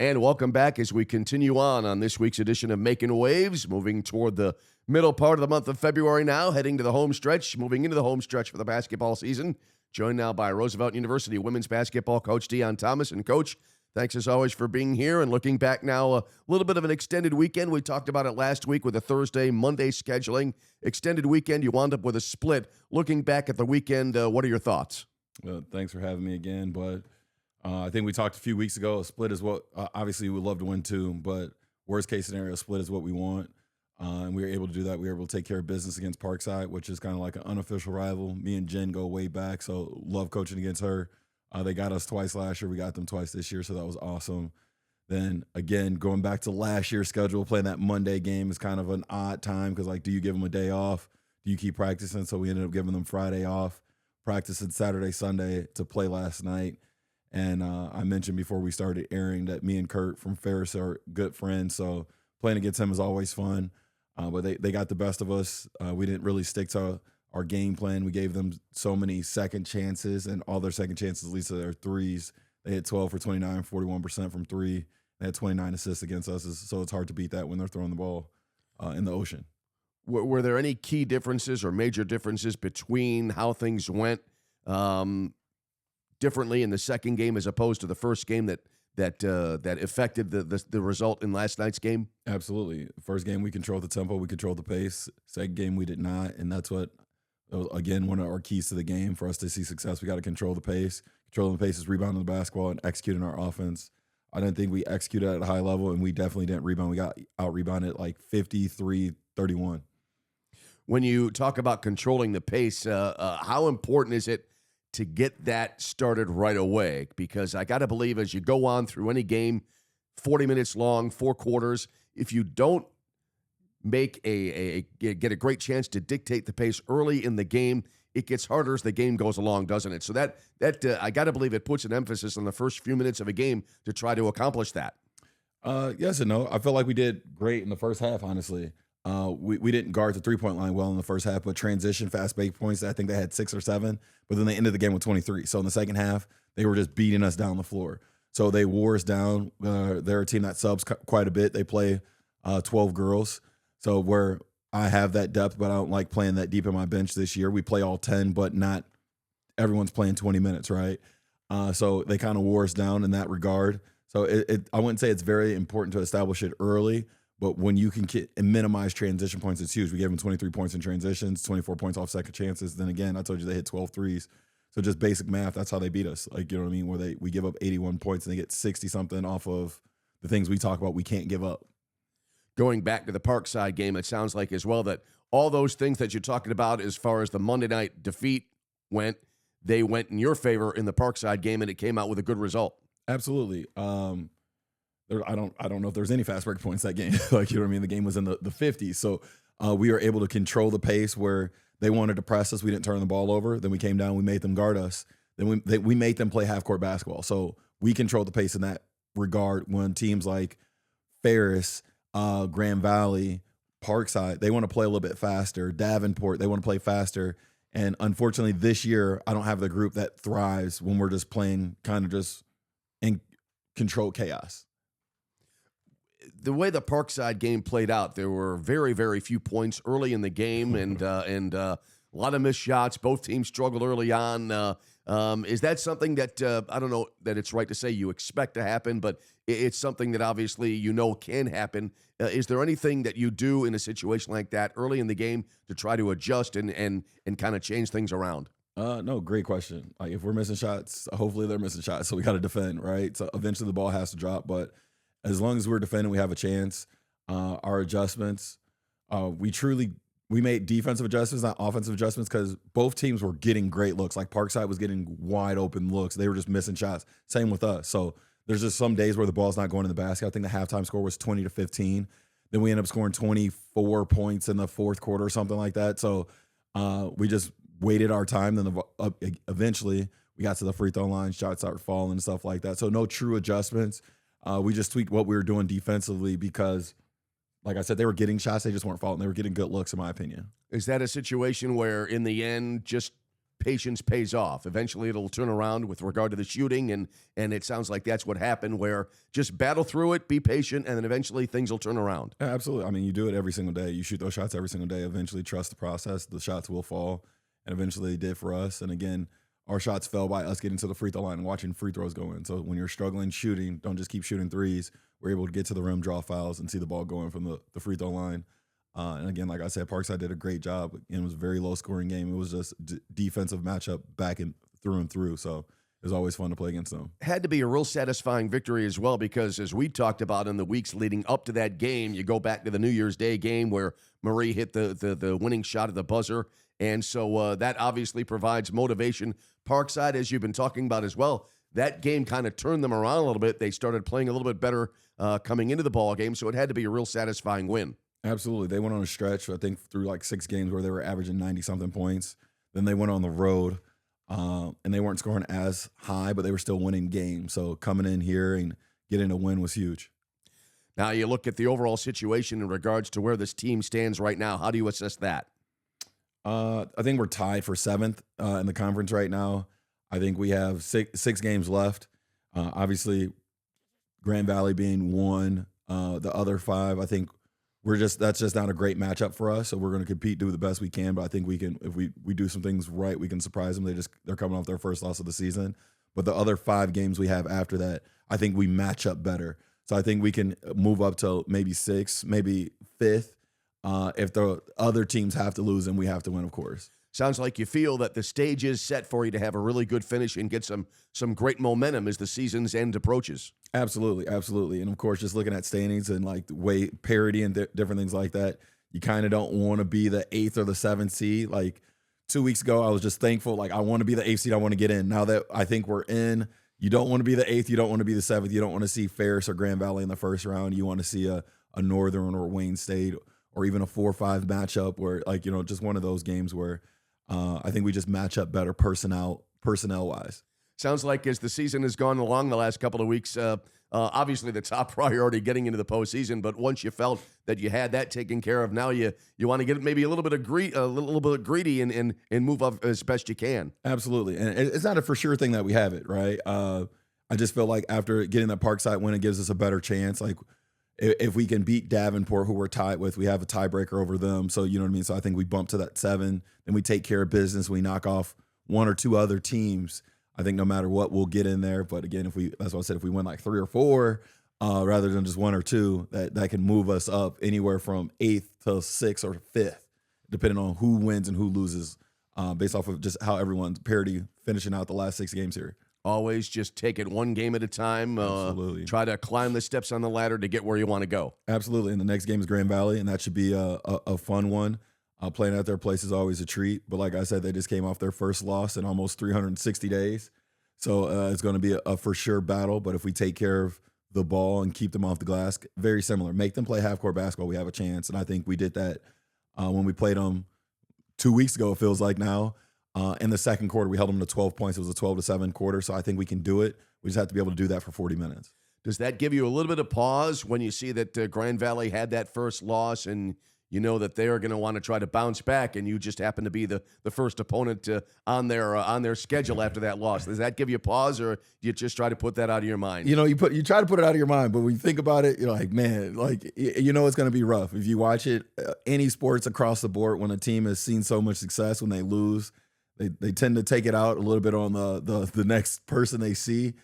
And welcome back as we continue on this week's edition of Making Waves, moving toward the middle part of the month of February now, heading to the home stretch, moving into the home stretch for the basketball season. Joined now by Roosevelt University women's basketball coach Deon Thomas. And Coach, thanks as always for being here and looking back now, a little bit of an extended weekend. We talked about it last week with the Thursday, Monday scheduling. Extended weekend, you wound up with a split. Looking back at the weekend, what are your thoughts? Thanks for having me again, but I think we talked a few weeks ago. A split is what obviously we would love to win too, but worst case scenario, a split is what we want. And we were able to do that. We were able to take care of business against Parkside, which is kind of like an unofficial rival. Me and Jen go way back, so love coaching against her. They got us twice last year. We got them twice this year, so that was awesome. Then again, going back to last year's schedule, playing that Monday game is kind of an odd time because, like, do you give them a day off? Do you keep practicing? So we ended up giving them Friday off, practicing Saturday, Sunday to play last night. And I mentioned before we started airing that me and Kurt from Ferris are good friends, so playing against him is always fun. But they got the best of us. We didn't really stick to our game plan. We gave them so many second chances, and all their second chances, at least of their threes, they hit 12 for 29, 41% from three. They had 29 assists against us, so it's hard to beat that when they're throwing the ball in the ocean. Were there any key differences or major differences between how things went differently in the second game as opposed to the first game that affected the result in last night's game? Absolutely. First game, we controlled the tempo, we controlled the pace. Second game, we did not, and that's what, again, one of our keys to the game. For us to see success, we got to control the pace. Controlling the pace is rebounding the basketball and executing our offense. I didn't think we executed at a high level, and we definitely didn't rebound. We got out-rebounded like 53-31. When you talk about controlling the pace, how important is it to get that started right away? Because I got to believe as you go on through any game, 40 minutes long, 4 quarters, if you don't make get a great chance to dictate the pace early in the game, it gets harder as the game goes along, doesn't it? So that I got to believe it puts an emphasis on the first few minutes of a game to try to accomplish that. Yes and no. I feel like we did great in the first half, honestly. We didn't guard the three-point line well in the first half, but transition, fast break points, I think they had 6 or 7, but then they ended the game with 23. So in the second half, they were just beating us down the floor. So they wore us down. They're a team that subs quite a bit. They play 12 girls. So where I have that depth, but I don't like playing that deep in my bench this year. We play all 10, but not everyone's playing 20 minutes, right? So they kind of wore us down in that regard. So I wouldn't say it's very important to establish it early, but when you can minimize transition points, it's huge. We gave them 23 points in transitions, 24 points off second chances. Then again, I told you they hit 12 threes. So just basic math, that's how they beat us. Like, you know what I mean? Where we give up 81 points and they get 60-something off of the things we talk about we can't give up. Going back to the Parkside game, it sounds like as well that all those things that you're talking about as far as the Monday night defeat went, they went in your favor in the Parkside game, and it came out with a good result. Absolutely. I don't know if there's any fast break points that game. Like, you know what I mean? The game was in the 50s. So we were able to control the pace where they wanted to press us. We didn't turn the ball over. Then we came down. We made them guard us. Then we made them play half-court basketball. So we controlled the pace in that regard when teams like Ferris, Grand Valley, Parkside, they want to play a little bit faster. Davenport, they want to play faster. And unfortunately, this year, I don't have the group that thrives when we're just playing kind of just in controlled chaos. The way the Parkside game played out, there were very, very few points early in the game, and a lot of missed shots. Both teams struggled early on. Is that something that I don't know that it's right to say you expect to happen, but it's something that obviously you know can happen? Is there anything that you do in a situation like that early in the game to try to adjust and kind of change things around? No, great question. Like, if we're missing shots, hopefully they're missing shots, so we got to defend, right? So eventually the ball has to drop, but as long as we're defending, we have a chance. Our adjustments, we made defensive adjustments, not offensive adjustments, because both teams were getting great looks. Like Parkside was getting wide open looks. They were just missing shots. Same with us. So there's just some days where the ball's not going in the basket. I think the halftime score was 20-15. Then we ended up scoring 24 points in the fourth quarter or something like that. So we just waited our time. Then eventually we got to the free throw line, shots started falling and stuff like that. So no true adjustments. We just tweaked what we were doing defensively because, like I said, they were getting shots. They just weren't falling. They were getting good looks, in my opinion. Is that a situation where, in the end, just patience pays off. Eventually, it'll turn around with regard to the shooting, and it sounds like that's what happened, where just battle through it, be patient, and then eventually things will turn around. Yeah, absolutely. I mean, you do it every single day. You shoot those shots every single day. Eventually, trust the process. The shots will fall, and eventually they did for us. And again, our shots fell by us getting to the free throw line and watching free throws go in. So when you're struggling shooting, don't just keep shooting threes. We're able to get to the rim, draw fouls, and see the ball going from the free throw line. And again, like I said, Parkside did a great job. It was a very low-scoring game. It was just defensive matchup back and through. So it was always fun to play against them. Had to be a real satisfying victory as well, because as we talked about in the weeks leading up to that game, you go back to the New Year's Day game where Marie hit the winning shot at the buzzer. And so that obviously provides motivation. Parkside, as you've been talking about as well, that game kind of turned them around a little bit. They started playing a little bit better coming into the ball game, so it had to be a real satisfying win. Absolutely. They went on a stretch, I think, through like 6 games where they were averaging 90-something points. Then they went on the road, and they weren't scoring as high, but they were still winning games. So coming in here and getting a win was huge. Now you look at the overall situation in regards to where this team stands right now. How do you assess that? I think we're tied for 7th in the conference right now. I think we have six games left. Obviously, Grand Valley being 1, the other 5, I think that's just not a great matchup for us. So we're going to compete, do the best we can. But I think we can, if we do some things right, we can surprise them. They're coming off their first loss of the season. But the other 5 games we have after that, I think we match up better. So I think we can move up to maybe 6th, maybe 5th. If the other teams have to lose, and we have to win, of course. Sounds like you feel that the stage is set for you to have a really good finish and get some great momentum as the season's end approaches. Absolutely, absolutely. And, of course, just looking at standings and, like, the way parity and different things like that, you kind of don't want to be the 8th or the 7th seed. Like, 2 weeks ago, I was just thankful. Like, I want to be the 8th seed. I want to get in. Now that I think we're in, you don't want to be the 8th. You don't want to be the 7th. You don't want to see Ferris or Grand Valley in the first round. You want to see a Northern or Wayne State or even a 4-5 matchup where, like, just one of those games where I think we just match up better personnel-wise. Sounds like as the season has gone along the last couple of weeks, obviously the top priority getting into the postseason, but once you felt that you had that taken care of, now you want to get maybe a little bit greedy and move up as best you can. Absolutely. And it's not a for sure thing that we have it, right? I just feel like after getting that Parkside win, it gives us a better chance. Like, if we can beat Davenport, who we're tied with, we have a tiebreaker over them. So, you know what I mean? So I think we bump to that 7, then we take care of business. We knock off 1 or 2 other teams. I think no matter what, we'll get in there. But again, that's what I said, if we win like 3 or 4, rather than just 1 or 2, that can move us up anywhere from 8th to 6th or 5th, depending on who wins and who loses, based off of just how everyone's parity finishing out the last 6 games here. Always just take it one game at a time. Absolutely. Try to climb the steps on the ladder to get where you want to go. Absolutely. And the next game is Grand Valley, and that should be a fun one. Playing at their place is always a treat. But like I said, they just came off their first loss in almost 360 days. So it's going to be a for sure battle. But if we take care of the ball and keep them off the glass, very similar. Make them play half-court basketball, we have a chance. And I think we did that when we played them 2 weeks ago, it feels like now. In the second quarter, we held them to 12 points. It was a 12-7 quarter, so I think we can do it. We just have to be able to do that for 40 minutes. Does that give you a little bit of pause when you see that Grand Valley had that first loss and you know that they are going to want to try to bounce back, and you just happen to be the first opponent on their schedule after that loss? Does that give you pause, or do you just try to put that out of your mind? You try to put it out of your mind, but when you think about it, you're like, man, like, it's going to be rough. If you watch it, any sports across the board, when a team has seen so much success, when they lose, they tend to take it out a little bit on the next person they see.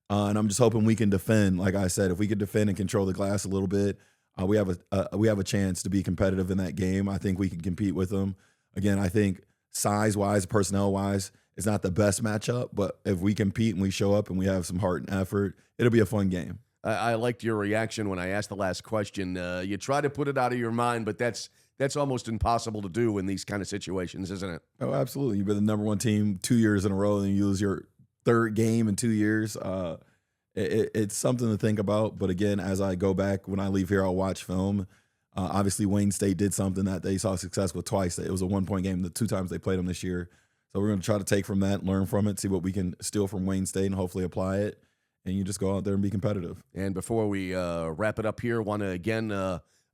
And I'm just hoping we can defend. Like I said, if we could defend and control the glass a little bit, we have a chance to be competitive in that game. I think we can compete with them. Again, I think size-wise, personnel-wise, it's not the best matchup, but if we compete and we show up and we have some heart and effort, it'll be a fun game. I liked your reaction when I asked the last question. You try to put it out of your mind, but that's almost impossible to do in these kind of situations, isn't it? Oh, absolutely. You've been the number 1 team 2 years in a row, and you lose your 3rd game in 2 years. It's something to think about. But again, as I go back, when I leave here, I'll watch film. Obviously, Wayne State did something that they saw success with twice. It was a 1-point game the 2 times they played them this year. So we're going to try to take from that, learn from it, see what we can steal from Wayne State, and hopefully apply it. And you just go out there and be competitive. And before we wrap it up here, want to again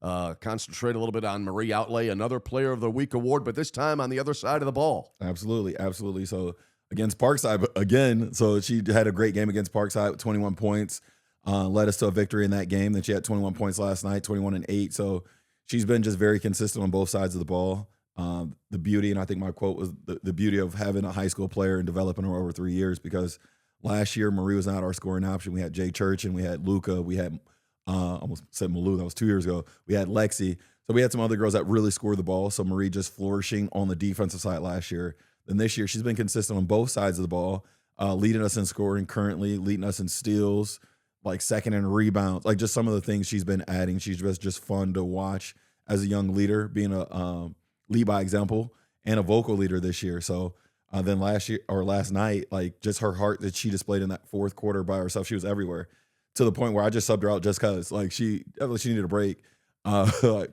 concentrate a little bit on Marie Outlay, another Player of the Week award, but this time on the other side of the ball. Absolutely, absolutely. So against Parkside, but again, so she had a great game against Parkside with 21 points, led us to a victory in that game. Then she had 21 points last night, 21-8. So she's been just very consistent on both sides of the ball. The beauty, and I think my quote was the beauty of having a high school player and developing her over 3 years, because last year Marie was not our scoring option. We had Jay Church and we had Luca. We had almost said Malou. That was 2 years ago. We had Lexi. So we had some other girls that really scored the ball. So Marie just flourishing on the defensive side last year. Then this year she's been consistent on both sides of the ball, leading us in scoring currently, leading us in steals, like second in rebounds, like just some of the things she's been adding. She's just fun to watch as a young leader, being a lead by example and a vocal leader this year. So then last night, like just her heart that she displayed in that fourth quarter by herself, she was everywhere, to the point where I just subbed her out just because, like, she needed a break.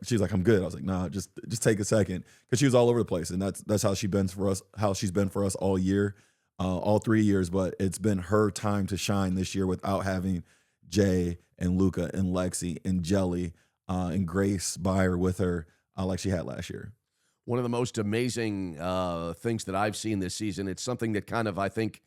She's like, I'm good. I was like, nah, just take a second, because she was all over the place, and that's how she's been for us all year, all 3 years. But it's been her time to shine this year without having Jay and Luca and Lexi and Jelly and Grace by her with her like she had last year. One of the most amazing things that I've seen this season. It's something that kind of, I think,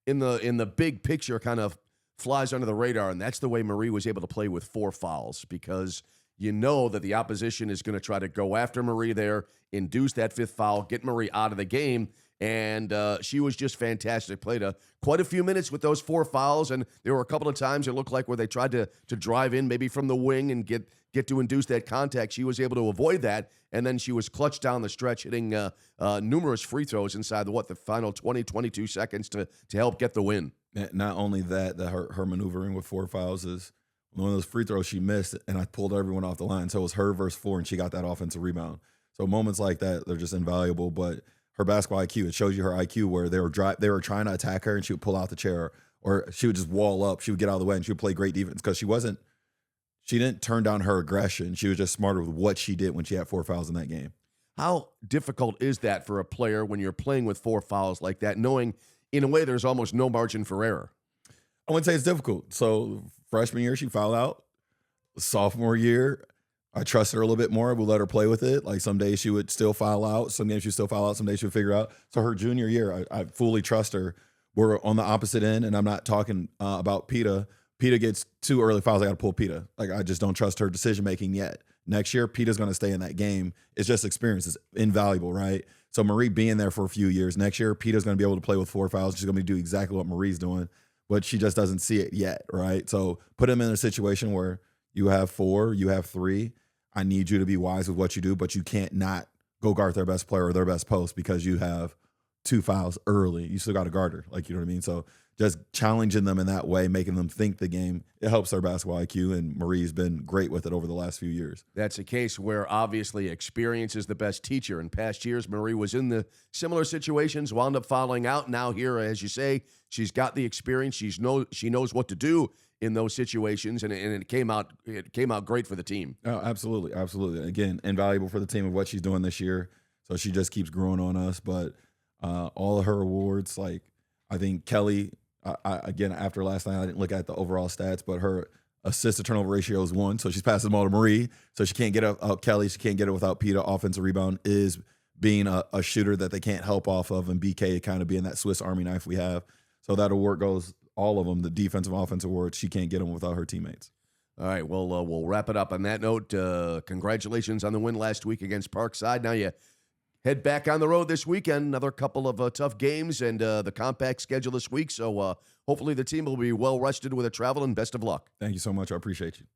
in the big picture, kind of flies under the radar, and that's the way Marie was able to play with 4 fouls, because you know that the opposition is going to try to go after Marie there, induce that 5th foul, get Marie out of the game, and she was just fantastic. Played quite a few minutes with those 4 fouls, and there were a couple of times it looked like where they tried to drive in maybe from the wing and get to induce that contact. She was able to avoid that, and then she was clutch down the stretch, hitting numerous free throws inside the final 20, 22 seconds to help get the win. Not only that her maneuvering with 4 fouls is one of those free throws she missed, and I pulled everyone off the line. So it was her versus 4, and she got that offensive rebound. So moments like that, they're just invaluable. But her basketball IQ, it shows you her IQ, where they were trying to attack her, and she would pull out the chair, or she would just wall up. She would get out of the way, and she would play great defense, because she didn't turn down her aggression. She was just smarter with what she did when she had 4 fouls in that game. How difficult is that for a player when you're playing with 4 fouls like that, knowing in a way there's almost no margin for error? I wouldn't say it's difficult. So freshman year, she fouled out. Sophomore year, I trusted her a little bit more. We'll let her play with it. Like some days she would still foul out. Some games she'd still foul out. Some days she would figure out. So her junior year, I fully trust her. We're on the opposite end, and I'm not talking about Peta. Peta gets 2 early fouls. I got to pull Peta. Like, I just don't trust her decision-making yet. Next year, Peta's going to stay in that game. It's just experience. It's invaluable, right? So Marie being there for a few years, next year, Peta's going to be able to play with 4 fouls. She's going to do exactly what Marie's doing, but she just doesn't see it yet, right? So put him in a situation where you have 4, you have 3. I need you to be wise with what you do, but you can't not go guard their best player or their best post because you have 2 fouls early. You still got to guard her. Like, you know what I mean? So just challenging them in that way, making them think the game, it helps their basketball IQ, and Marie's been great with it over the last few years. That's a case where obviously experience is the best teacher. In past years, Marie was in the similar situations, wound up fouling out. Now here, as you say, she's got the experience. She knows what to do in those situations, and it came out great for the team. Oh, absolutely, absolutely. Again, invaluable for the team of what she's doing this year. So she just keeps growing on us. But all of her awards, like I think Kelly, again, after last night, I didn't look at the overall stats, but her assist to turnover ratio is 1. So she's passing the ball to Marie. So she can't get it out Kelly. She can't get it without Peta. Offensive rebound is being a shooter that they can't help off of, and BK kind of being that Swiss Army knife we have. So that award goes, all of them, the defensive offensive awards, she can't get them without her teammates. All right, well, we'll wrap it up on that note. Congratulations on the win last week against Parkside. Now you head back on the road this weekend. Another couple of tough games and the compact schedule this week. So hopefully the team will be well rested with the travel, and best of luck. Thank you so much. I appreciate you.